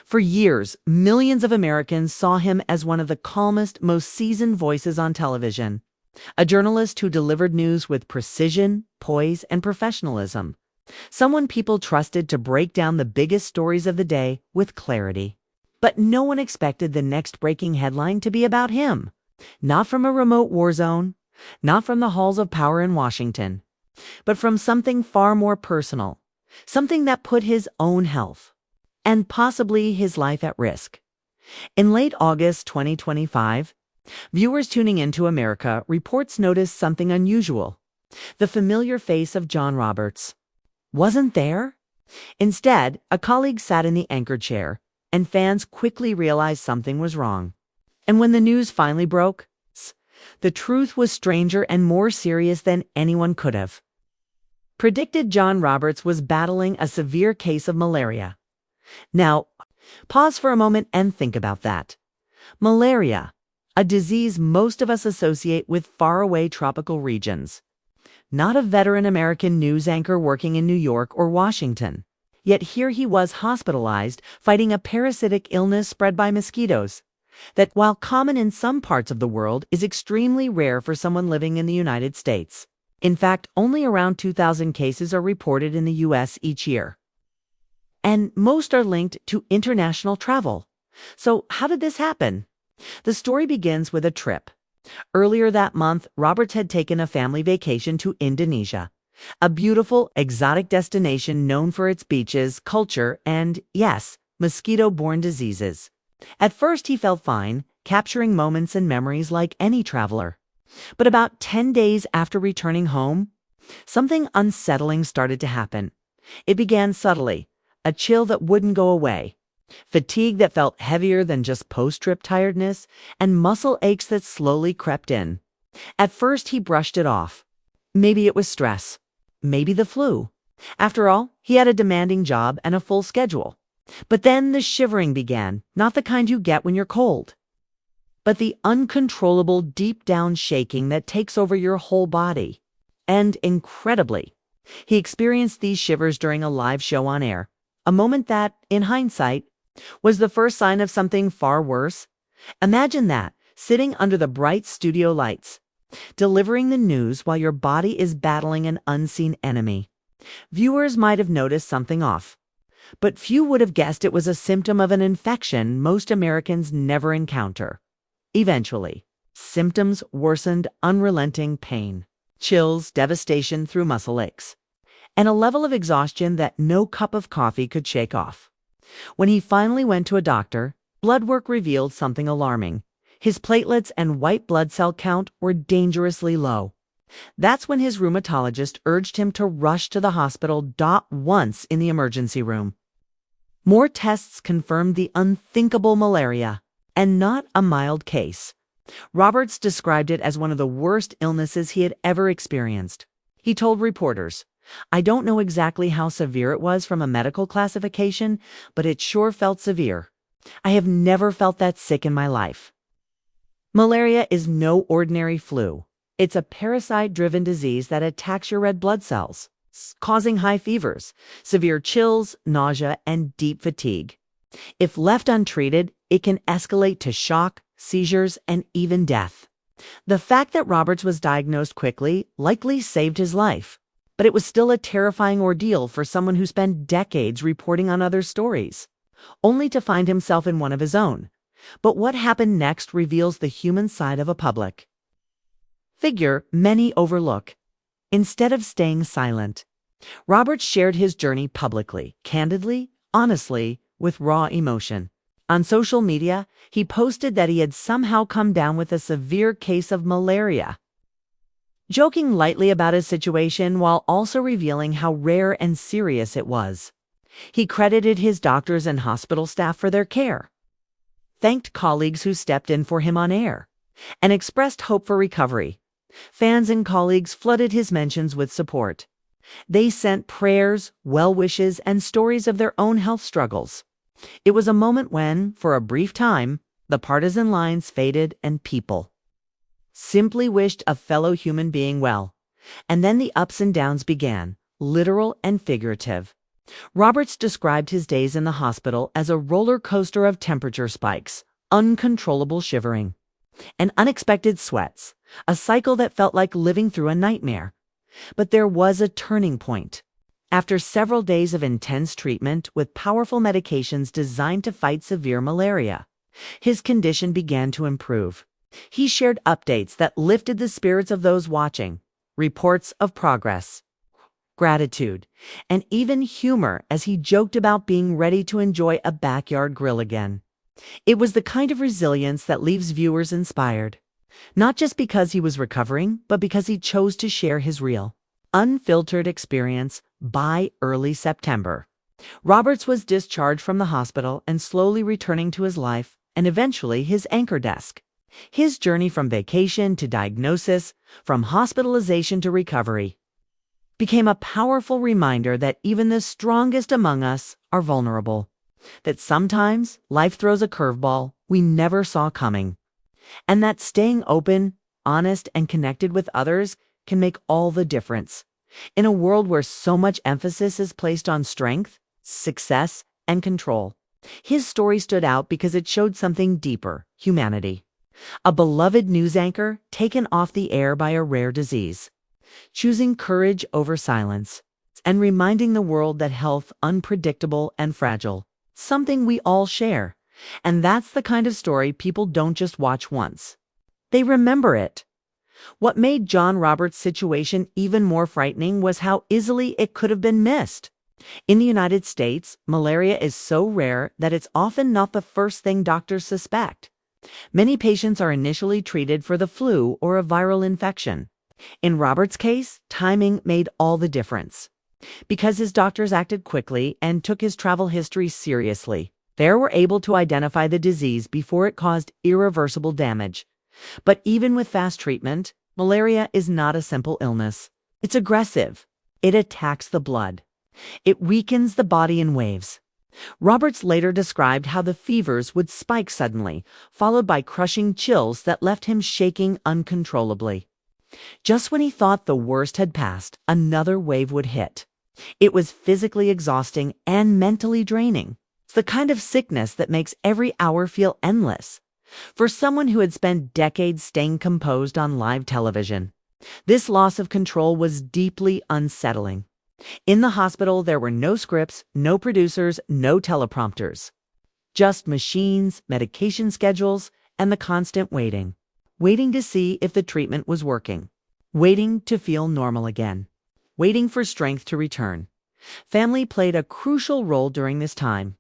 For years, millions of Americans saw him as one of the calmest, most seasoned voices on television. A journalist who delivered news with precision, poise, and professionalism. Someone people trusted to break down the biggest stories of the day with clarity. But no one expected the next breaking headline to be about him. Not from a remote war zone, not from the halls of power in Washington, but from something far more personal, something that put his own health and possibly his life at risk. In late August 2025, viewers tuning into America reports noticed something unusual. The familiar face of John Roberts wasn't there. Instead, a colleague sat in the anchor chair, and fans quickly realized something was wrong. And when the news finally broke, the truth was stranger and more serious than anyone could have predicted. John Roberts was battling a severe case of malaria. Now, pause for a moment and think about that. Malaria, a disease most of us associate with faraway tropical regions. Not a veteran American news anchor working in New York or Washington. Yet here he was hospitalized, fighting a parasitic illness spread by mosquitoes that, while common in some parts of the world, is extremely rare for someone living in the United States. In fact, only around 2,000 cases are reported in the U.S. each year. And most are linked to international travel. So how did this happen? The story begins with a trip. Earlier that month, Roberts had taken a family vacation to Indonesia, a beautiful, exotic destination known for its beaches, culture, and, yes, mosquito-borne diseases. At first, he felt fine, capturing moments and memories like any traveler. But about 10 days after returning home, something unsettling started to happen. It began subtly, a chill that wouldn't go away, fatigue that felt heavier than just post-trip tiredness, and muscle aches that slowly crept in. At first, he brushed it off. Maybe it was stress. Maybe the flu. After all, he had a demanding job and a full schedule. But then the shivering began, not the kind you get when you're cold, but the uncontrollable deep-down shaking that takes over your whole body. And incredibly, he experienced these shivers during a live show on air, a moment that, in hindsight, was the first sign of something far worse. Imagine that, sitting under the bright studio lights, delivering the news while your body is battling an unseen enemy. Viewers might have noticed something off, but few would have guessed it was a symptom of an infection most Americans never encounter. Eventually, symptoms worsened: unrelenting pain, chills, devastation through muscle aches, and a level of exhaustion that no cup of coffee could shake off. When he finally went to a doctor, blood work revealed something alarming. His platelets and white blood cell count were dangerously low. That's when his rheumatologist urged him to rush to the hospital once in the emergency room. More tests confirmed the unthinkable malaria, and not a mild case. Roberts described it as one of the worst illnesses he had ever experienced. He told reporters, "I don't know exactly how severe it was from a medical classification, but it sure felt severe. I have never felt that sick in my life." Malaria is no ordinary flu. It's a parasite-driven disease that attacks your red blood cells, causing high fevers, severe chills, nausea, and deep fatigue. If left untreated, it can escalate to shock, seizures, and even death. The fact that Roberts was diagnosed quickly likely saved his life, but it was still a terrifying ordeal for someone who spent decades reporting on other stories, only to find himself in one of his own. But what happened next reveals the human side of a public figure many overlook. Instead of staying silent, Roberts shared his journey publicly, candidly, honestly, with raw emotion. On social media, he posted that he had somehow come down with a severe case of malaria, joking lightly about his situation while also revealing how rare and serious it was. He credited his doctors and hospital staff for their care, thanked colleagues who stepped in for him on air, and expressed hope for recovery. Fans and colleagues flooded his mentions with support. They sent prayers, well wishes, and stories of their own health struggles. It was a moment when, for a brief time, the partisan lines faded and people simply wished a fellow human being well. And then the ups and downs began, literal and figurative. Roberts described his days in the hospital as a roller coaster of temperature spikes, uncontrollable shivering, and unexpected sweats, a cycle that felt like living through a nightmare. But there was a turning point. After several days of intense treatment with powerful medications designed to fight severe malaria, his condition began to improve. He shared updates that lifted the spirits of those watching, reports of progress, gratitude, and even humor as he joked about being ready to enjoy a backyard grill again. It was the kind of resilience that leaves viewers inspired, not just because he was recovering, but because he chose to share his real, unfiltered experience. By early September, Roberts was discharged from the hospital and slowly returning to his life and eventually his anchor desk. His journey from vacation to diagnosis, from hospitalization to recovery, became a powerful reminder that even the strongest among us are vulnerable, that sometimes life throws a curveball we never saw coming, and that staying open, honest, and connected with others can make all the difference. In a world where so much emphasis is placed on strength, success, and control, his story stood out because it showed something deeper: humanity. A beloved news anchor taken off the air by a rare disease, choosing courage over silence, and reminding the world that health is unpredictable and fragile, something we all share. And that's the kind of story people don't just watch once. They remember it. What made John Roberts' situation even more frightening was how easily it could have been missed. In the United States, malaria is so rare that it's often not the first thing doctors suspect. Many patients are initially treated for the flu or a viral infection. In Roberts' case, timing made all the difference. Because his doctors acted quickly and took his travel history seriously, they were able to identify the disease before it caused irreversible damage. But even with fast treatment, malaria is not a simple illness. It's aggressive. It attacks the blood. It weakens the body in waves. Roberts later described how the fevers would spike suddenly, followed by crushing chills that left him shaking uncontrollably. Just when he thought the worst had passed, another wave would hit. It was physically exhausting and mentally draining. It's the kind of sickness that makes every hour feel endless. For someone who had spent decades staying composed on live television, this loss of control was deeply unsettling. In the hospital, there were no scripts, no producers, no teleprompters. Just machines, medication schedules, and the constant waiting. Waiting to see if the treatment was working. Waiting to feel normal again. Waiting for strength to return. Family played a crucial role during this time.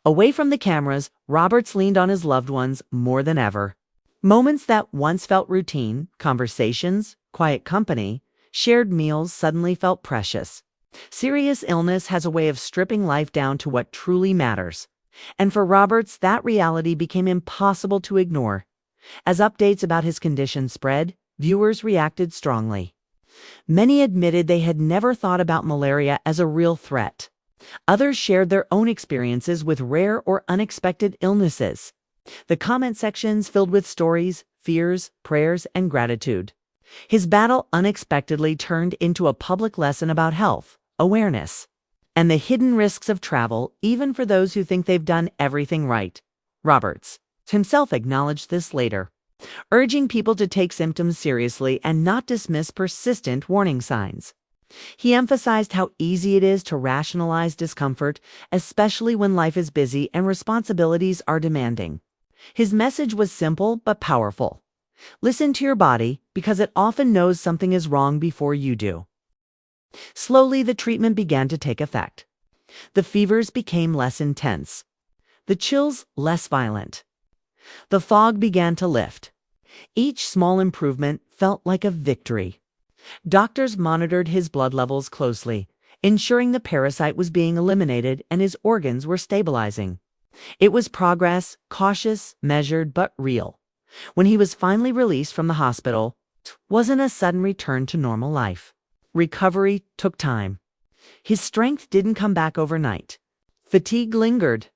Away from the cameras, Roberts leaned on his loved ones more than ever. Moments that once felt routine, conversations, quiet company, shared meals suddenly felt precious. Serious illness has a way of stripping life down to what truly matters. And for Roberts, that reality became impossible to ignore. As updates about his condition spread, viewers reacted strongly. Many admitted they had never thought about malaria as a real threat. Others shared their own experiences with rare or unexpected illnesses. The comment sections filled with stories, fears, prayers, and gratitude. His battle unexpectedly turned into a public lesson about health, awareness, and the hidden risks of travel, even for those who think they've done everything right. Roberts himself acknowledged this later, urging people to take symptoms seriously and not dismiss persistent warning signs. He emphasized how easy it is to rationalize discomfort, especially when life is busy and responsibilities are demanding. His message was simple but powerful. Listen to your body because it often knows something is wrong before you do. Slowly, the treatment began to take effect. The fevers became less intense. The chills less violent. The fog began to lift. Each small improvement felt like a victory. Doctors monitored his blood levels closely, ensuring the parasite was being eliminated and his organs were stabilizing. It was progress, cautious, measured, but real. When he was finally released from the hospital, it wasn't a sudden return to normal life. Recovery took time. His strength didn't come back overnight. Fatigue lingered.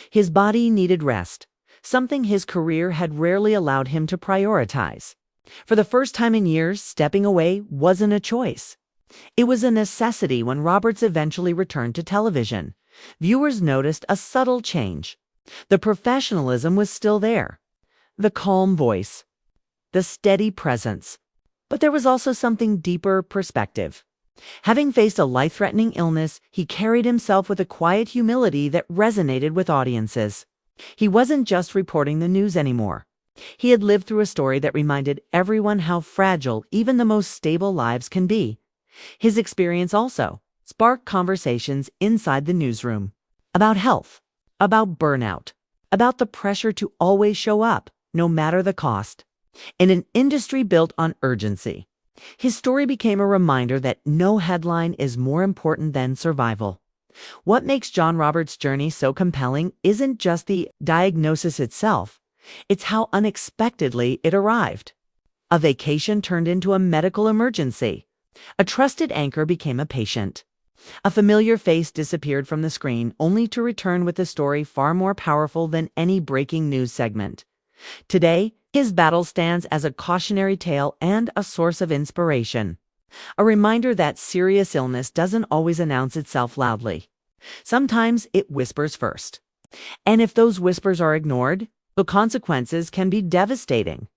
His body needed rest, something his career had rarely allowed him to prioritize. For the first time in years, stepping away wasn't a choice. It was a necessity when Roberts eventually returned to television. Viewers noticed a subtle change. The professionalism was still there, the calm voice, the steady presence. But there was also something deeper perspective. Having faced a life-threatening illness, he carried himself with a quiet humility that resonated with audiences. He wasn't just reporting the news anymore. He had lived through a story that reminded everyone how fragile even the most stable lives can be. His experience also sparked conversations inside the newsroom about health, about burnout, about the pressure to always show up, no matter the cost. In an industry built on urgency, his story became a reminder that no headline is more important than survival. What makes John Roberts' journey so compelling isn't just the diagnosis itself, it's how unexpectedly it arrived. A vacation turned into a medical emergency. A trusted anchor became a patient. A familiar face disappeared from the screen, only to return with a story far more powerful than any breaking news segment. Today, his battle stands as a cautionary tale and a source of inspiration. A reminder that serious illness doesn't always announce itself loudly. Sometimes it whispers first. And if those whispers are ignored, the consequences can be devastating.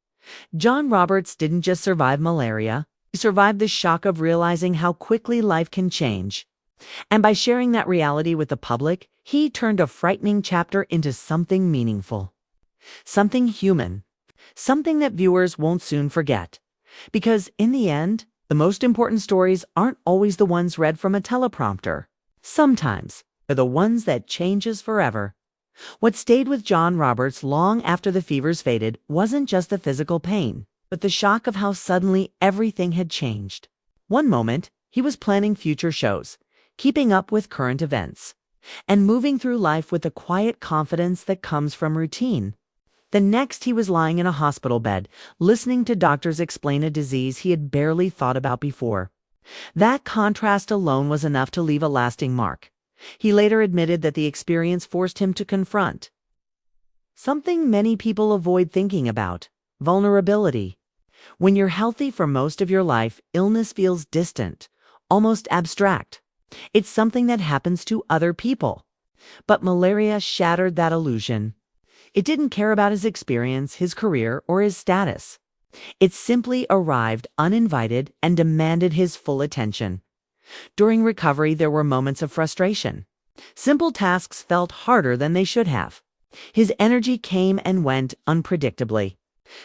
John Roberts didn't just survive malaria, he survived the shock of realizing how quickly life can change. And by sharing that reality with the public, he turned a frightening chapter into something meaningful. Something human. Something that viewers won't soon forget. Because in the end, the most important stories aren't always the ones read from a teleprompter. Sometimes they're the ones that changes forever. What stayed with John Roberts long after the fevers faded wasn't just the physical pain, but the shock of how suddenly everything had changed. One moment, he was planning future shows, keeping up with current events, and moving through life with the quiet confidence that comes from routine. The next, he was lying in a hospital bed, listening to doctors explain a disease he had barely thought about before. That contrast alone was enough to leave a lasting mark. He later admitted that the experience forced him to confront something many people avoid thinking about: vulnerability. When you're healthy for most of your life, illness feels distant, almost abstract. It's something that happens to other people. But malaria shattered that illusion. It didn't care about his experience, his career, or his status. It simply arrived uninvited and demanded his full attention. During recovery, there were moments of frustration. Simple tasks felt harder than they should have. His energy came and went unpredictably.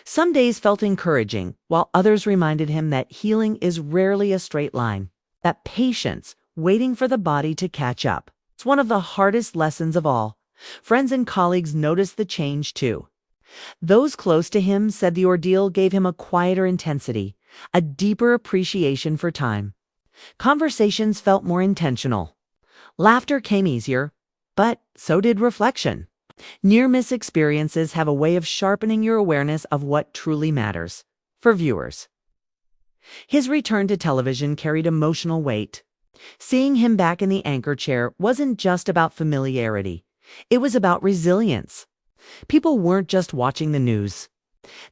Some days felt encouraging, while others reminded him that healing is rarely a straight line. That patience, waiting for the body to catch up. It's one of the hardest lessons of all. Friends and colleagues noticed the change too. Those close to him said the ordeal gave him a quieter intensity, a deeper appreciation for time. Conversations felt more intentional. Laughter came easier, but so did reflection. Near-miss experiences have a way of sharpening your awareness of what truly matters. For viewers, his return to television carried emotional weight. Seeing him back in the anchor chair wasn't just about familiarity. It was about resilience. People weren't just watching the news.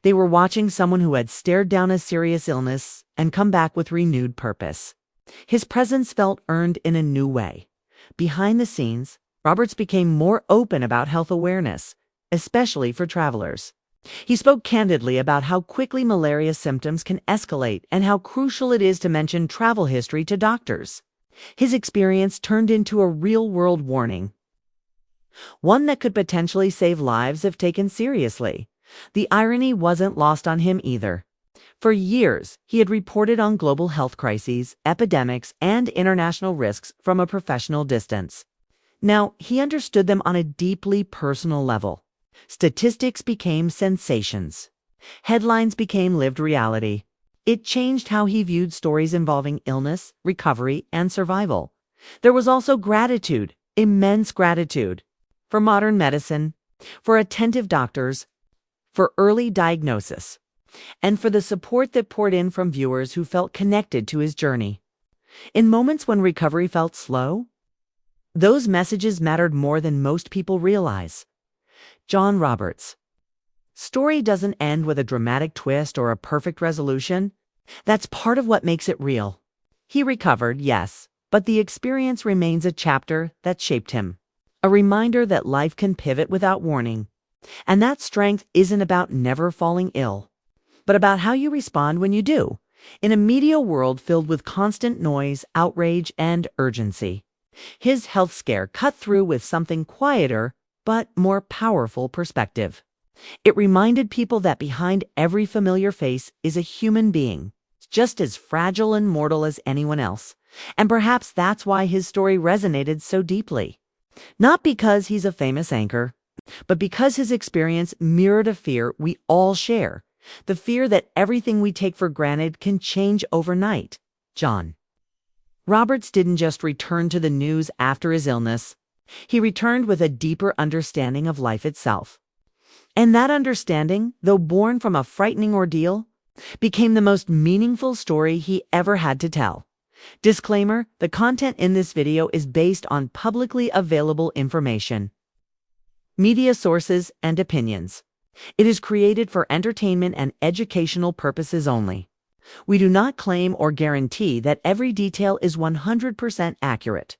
They were watching someone who had stared down a serious illness and come back with renewed purpose. His presence felt earned in a new way. Behind the scenes, Roberts became more open about health awareness, especially for travelers. He spoke candidly about how quickly malaria symptoms can escalate and how crucial it is to mention travel history to doctors. His experience turned into a real-world warning, one that could potentially save lives if taken seriously. The irony wasn't lost on him either. For years, he had reported on global health crises, epidemics, and international risks from a professional distance. Now, he understood them on a deeply personal level. Statistics became sensations. Headlines became lived reality. It changed how he viewed stories involving illness, recovery, and survival. There was also gratitude, immense gratitude, for modern medicine, for attentive doctors, for early diagnosis, and for the support that poured in from viewers who felt connected to his journey. In moments when recovery felt slow, those messages mattered more than most people realize. John Roberts' story doesn't end with a dramatic twist or a perfect resolution. That's part of what makes it real. He recovered, yes, but the experience remains a chapter that shaped him. A reminder that life can pivot without warning. And that strength isn't about never falling ill, but about how you respond when you do, in a media world filled with constant noise, outrage, and urgency. His health scare cut through with something quieter, but more powerful perspective. It reminded people that behind every familiar face is a human being, just as fragile and mortal as anyone else. And perhaps that's why his story resonated so deeply. Not because he's a famous anchor, but because his experience mirrored a fear we all share. The fear that everything we take for granted can change overnight. John Roberts didn't just return to the news after his illness. He returned with a deeper understanding of life itself. And that understanding, though born from a frightening ordeal, became the most meaningful story he ever had to tell. Disclaimer: the content in this video is based on publicly available information, media sources, and opinions. It is created for entertainment and educational purposes only. We do not claim or guarantee that every detail is 100% accurate.